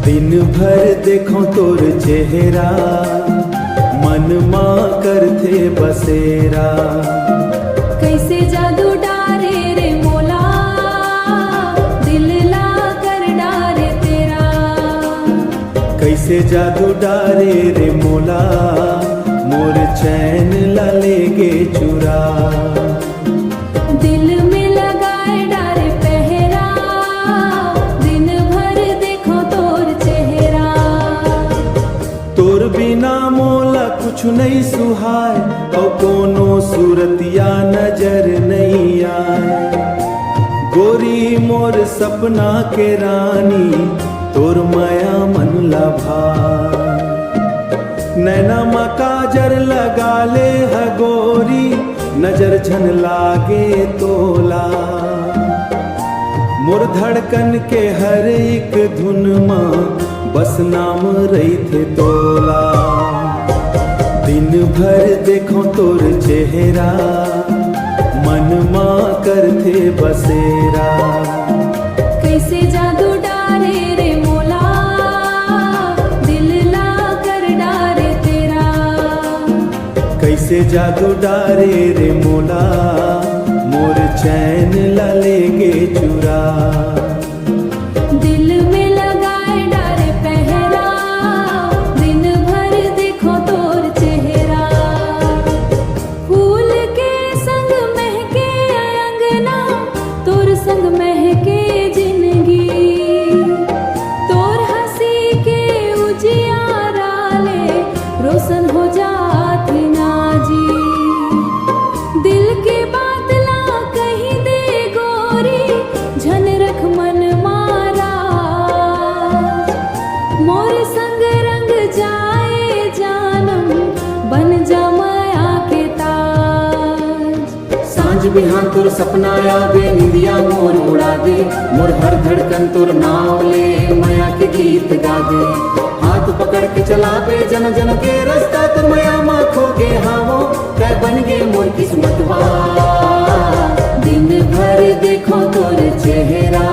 दिन भर देखो तोर चेहरा, मन माँ करथे बसेरा। कैसे जादू डारे रे मोला, दिल ला कर डारे तेरा। कैसे जादू डारे रे मोला, मोर चैन ला लेगे चुरा। दिल में लगाए डारे पहरा, दिन भर देखो तोर चेहरा। तोर बिना मोला कुछ नहीं सुहाय, और कोनो सूरतिया नजर नहीं आए। गोरी मोर सपना के रानी, तोर माया मन ला भाए। नैना मा काजर लगा ले है गोरी, नजर झन लागे तोला। मोर धड़कन के हर एक धुन माँ, बस नाम रही थे तोला। दिन भर देखो तोर चेहरा, मन माँ करथे बसेरा। कैसे जादू डारे रे मोला, दिल ला कर डारे तेरा। कैसे जादू डारे रे मोला, मोर चैन ला लेगे चुरा। दिल में लगाए डारे पहरा, दिन भर देखो तोर चेहरा। फूल के संग महके अंगना, तोर संग महके जिंदगी। तोर हंसी के उजियारा ले, रोशन हो जात ना जी। दिल के बात ला कहीं दे गोरी, झन रख मन मारा। मोर संग रंग जाए जानम, बन जा माया के ताज। सांझ बिहान तोर सपना आवे, निंदिया मोर उड़ा दे। मोर हर धड़कन तोर नाम ले, माया के गीत गा दे। हाथ पकड़ के चलावे जन जन के रास्ता, तो माया माँ खो गे हावो, कै बन गे मोर किस्मतवा। दिन भर देखो तोर चेहरा,